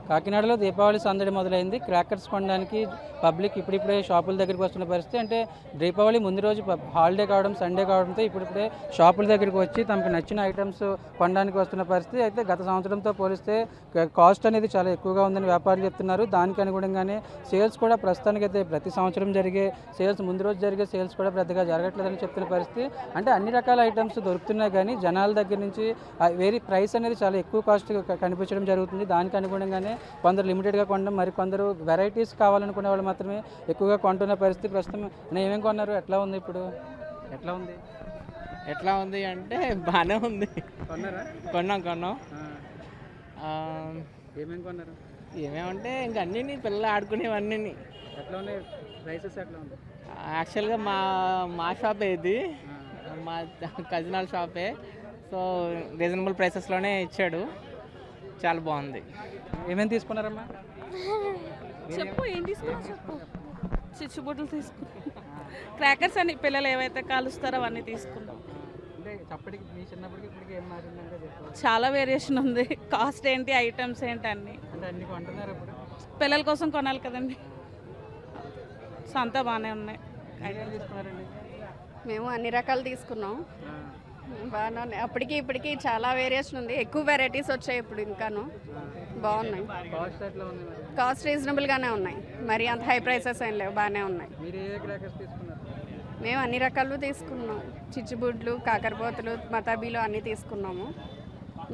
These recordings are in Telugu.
కాకినాడలో దీపావళి సందడి మొదలైంది. క్రాకర్స్ కొనడానికి పబ్లిక్ ఇప్పుడిప్పుడే షాపుల దగ్గరికి వస్తున్న పరిస్థితి. అంటే దీపావళి ముందు రోజు హాలిడే కావడం, సండే కావడంతో ఇప్పుడిప్పుడే షాపుల దగ్గరికి వచ్చి తమకు నచ్చిన ఐటమ్స్ కొనడానికి వస్తున్న పరిస్థితి. అయితే గత సంవత్సరంతో పోలిస్తే కాస్ట్ అనేది చాలా ఎక్కువగా ఉందని వ్యాపారులు చెప్తున్నారు. దానికి అనుగుణంగానే సేల్స్ కూడా ప్రస్తుతానికైతే ప్రతి సంవత్సరం జరిగే సేల్స్ ముందు రోజు జరిగే సేల్స్ కూడా పెద్దగా జరగట్లేదని చెప్తున్న పరిస్థితి. అంటే అన్ని రకాల ఐటమ్స్ దొరుకుతున్నాయి కానీ జనాల దగ్గర నుంచి వేరే ప్రైస్ అనేది చాలా ఎక్కువ కాస్ట్ కనిపించడం జరుగుతుంది. దానికి అనుగుణంగానే కొందరు లిమిటెడ్గా కొనడం, మరి కొందరు వెరైటీస్ కావాలనుకునే వాళ్ళు మాత్రమే ఎక్కువగా కొంటున్న పరిస్థితి. ప్రస్తుతం నేను ఏమేమి కొన్నారు, ఎట్లా ఉంది ఇప్పుడు, ఎట్లా ఉంది అంటే బాగానే ఉంది. కొన్నారా? కొన్నాం. ఏమేమి కొన్నారు? ఏమేమంటే ఇంకా అన్నీ పిల్లలు ఆడుకునేవన్నీ. ఎట్లా ఉన్నాయి ప్రైసెస్, ఎట్లా ఉంది? యాక్చువల్గా మా షాపే ఇది, మా కజిన్ వాళ్ళ షాపే. సో రీజనబుల్ ప్రైసెస్లోనే ఇచ్చాడు, చాలా బాగుంది. ఏమేమి తీసుకున్నారమ్మా? చెప్పు, ఏం తీసుకున్నా చెప్పు. చిచ్చుబుడ్లు తీసుకున్నాం, క్రాకర్స్ అని పిల్లలు ఏవైతే కాలుస్తారో అవన్నీ తీసుకున్నాం. అంటే అప్పటికి మీ చిన్నప్పటికి ఇప్పటికి ఏం మారిందంటే చెప్పాలి. చాలా వేరియేషన్ ఉంది. కాస్ట్ ఏంటి, ఐటమ్స్ ఏంటి అన్నీ. అంటే అన్ని కొంటున్నారు ఇప్పుడు, పిల్లల కోసం కొనాలి కదండి. సో అంతా బాగానే ఉన్నాయి. ఏమేమి తీసుకున్నారండి? మేము అన్ని రకాలు తీసుకున్నాం, బాగానే ఉన్నాయి. అప్పటికి ఇప్పటికి చాలా వేరియేషన్ ఉంది, ఎక్కువ వెరైటీస్ వచ్చాయి ఇప్పుడు, ఇంకాను బాగున్నాయి. కాస్ట్ ఎట్లా ఉంది మరి? కాస్ట్ రీజనబుల్గానే ఉన్నాయి, మరి అంత హై ప్రైసెస్ ఏం లేవు, బాగానే ఉన్నాయి. మీరు ఏ క్రాకర్స్ తీసుకున్నారు? మేము అన్ని రకాలు తీసుకున్నాం, చిచ్చుబుడ్లు, కాకరపోతులు, మతాబీలు అన్నీ తీసుకున్నాము,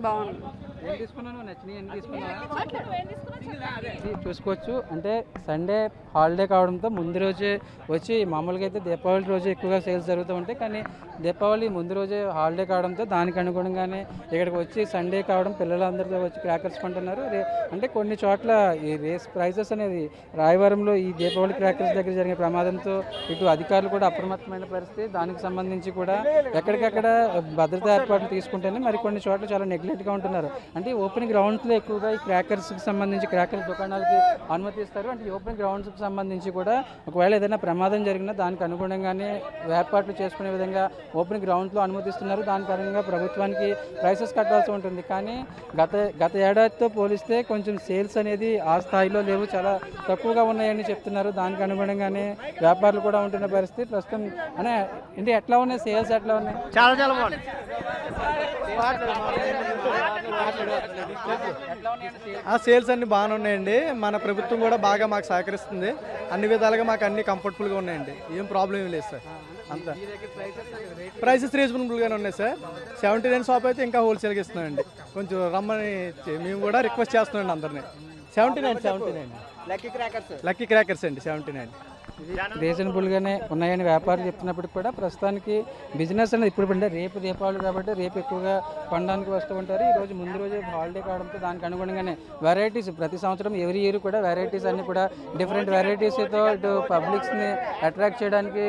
బాగుంది. ఏం తీసుకున్నాను, నచ్చినవి ఎన్ని తీసుకున్నాను చూసుకోవచ్చు. అంటే సండే హాలిడే కావడంతో ముందు రోజే వచ్చి, మామూలుగా అయితే దీపావళి రోజు ఎక్కువగా సేల్స్ జరుగుతూ ఉంటాయి, కానీ దీపావళి ముందు రోజే హాలిడే కావడంతో దానికి అనుగుణంగానే ఇక్కడికి వచ్చి సండే కావడం పిల్లలందరితో వచ్చి క్రాకర్స్ కొంటున్నారు. అంటే కొన్ని చోట్ల ఈ రేస్ ప్రైజెస్ అనేది రాయవరంలో ఈ దీపావళి క్రాకర్స్ దగ్గర జరిగే ప్రమాదంతో ఇటు అధికారులు కూడా అప్రమత్తమైన పరిస్థితి. దానికి సంబంధించి కూడా ఎక్కడికక్కడ భద్రతా ఏర్పాట్లు తీసుకుంటేనే మరి కొన్ని చోట్ల చాలా నెగ్లెక్ట్గా ఉంటున్నారు. అంటే ఓపెన్ గ్రౌండ్స్లో ఎక్కువగా ఈ క్రాకర్స్కి సంబంధించి క్రాకర్స్ దుకాణాలకి అనుమతిస్తారు. అంటే ఈ ఓపెన్ గ్రౌండ్స్కి సంబంధించి కూడా ఒకవేళ ఏదైనా ప్రమాదం జరిగినా దానికి అనుగుణంగానే ఏర్పాట్లు చేసుకునే విధంగా ఓపెన్ గ్రౌండ్స్లో అనుమతిస్తున్నారు. దాని కారణంగా ప్రభుత్వానికి ప్రైసెస్ కట్టాల్సి ఉంటుంది. కానీ గత ఏడాదితో పోలిస్తే కొంచెం సేల్స్ అనేది ఆ స్థాయిలో లేవు, చాలా తక్కువగా ఉన్నాయని చెప్తున్నారు. దానికి అనుగుణంగానే వ్యాపారులు కూడా ఉంటున్న పరిస్థితి ప్రస్తుతం. అనే అంటే ఎట్లా ఉన్నాయి సేల్స్, ఎట్లా ఉన్నాయి? చాలా బాగుంది. సేల్స్ అన్ని బాగానే ఉన్నాయండి. మన ప్రభుత్వం కూడా బాగా మాకు సహకరిస్తుంది, అన్ని విధాలుగా మాకు అన్ని కంఫర్టబుల్గా ఉన్నాయండి, ఏం ప్రాబ్లం ఏం లేదు సార్. అంతా ప్రైసెస్ రీజనబుల్గానే ఉన్నాయి సార్. 79 షాప్ అయితే ఇంకా హోల్సేల్గా ఇస్తున్నామండి, కొంచెం రమ్మని మేము కూడా రిక్వెస్ట్ చేస్తున్నాండి అందరినీ. 79 లక్కీ క్రాకర్స్ అండి, 79. రీజనబుల్గానే ఉన్నాయని వ్యాపారులు చెప్తున్నప్పటికి కూడా ప్రస్తుతానికి బిజినెస్ అనేది ఇప్పుడు అంటే రేపు దీపావళి కాబట్టి రేపు ఎక్కువగా కొనడానికి వస్తూ ఉంటారు. ఈరోజు ముందు రోజు హాలిడే కావడంతో దానికి అనుగుణంగానే వెరైటీస్ ప్రతి సంవత్సరం ఎవ్రీ ఇయర్ కూడా వెరైటీస్ అన్ని కూడా డిఫరెంట్ వెరైటీస్తో ఇటు పబ్లిక్స్ని అట్రాక్ట్ చేయడానికి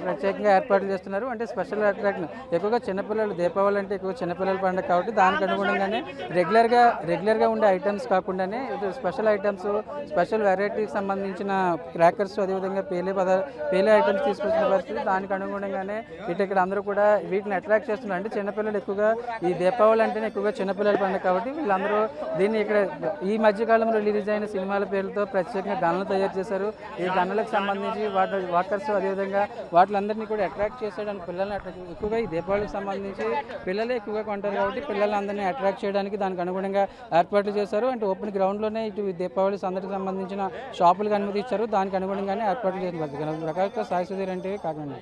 ప్రత్యేకంగా ఏర్పాట్లు చేస్తున్నారు. అంటే స్పెషల్ అట్రాక్షన్ ఎక్కువగా చిన్నపిల్లలు, దీపావళి అంటే ఎక్కువ చిన్నపిల్లల పండుగ కాబట్టి దానికి అనుగుణంగానే రెగ్యులర్గా ఉండే ఐటమ్స్ కాకుండానే ఇటు స్పెషల్ ఐటమ్స్, స్పెషల్ వెరైటీకి సంబంధించిన క్రాకర్స్, అదేవిధంగా పేలే ఐటమ్స్ తీసుకొచ్చిన పరిస్థితి. దానికి అనుగుణంగానే ఇటు ఇక్కడ అందరూ కూడా వీటిని అట్రాక్ట్ చేస్తున్నారు. అంటే చిన్నపిల్లలు ఎక్కువగా ఈ దీపావళి అంటేనే ఎక్కువగా చిన్నపిల్లల పండుగ కాబట్టి వీళ్ళందరూ దీన్ని ఇక్కడ ఈ మధ్యకాలంలో రిలీజ్ అయిన సినిమాల పేర్లతో ప్రత్యేకంగా గన్నులు తయారు చేశారు. ఈ గన్నులకు సంబంధించి వాకర్స్, అదేవిధంగా వాటిలందరినీ కూడా అట్రాక్ట్ చేసేయడానికి పిల్లల్ని ఎక్కువగా ఈ దీపావళికి సంబంధించి పిల్లలే ఎక్కువగా కొంటారు కాబట్టి పిల్లలందరినీ అట్రాక్ట్ చేయడానికి దానికి అనుగుణంగా ఏర్పాట్లు చేశారు. అంటే ఓపెన్ గ్రౌండ్లోనే ఇటు దీపావళి సందడికి సంబంధించిన షాపులకు అనుమతి ఇచ్చారు. దానికి అనుగుణంగానే ఏర్పాట్లు చేసిన ప్రకాశ్ సాయి సుధీర్ అంటే కాకినాడ.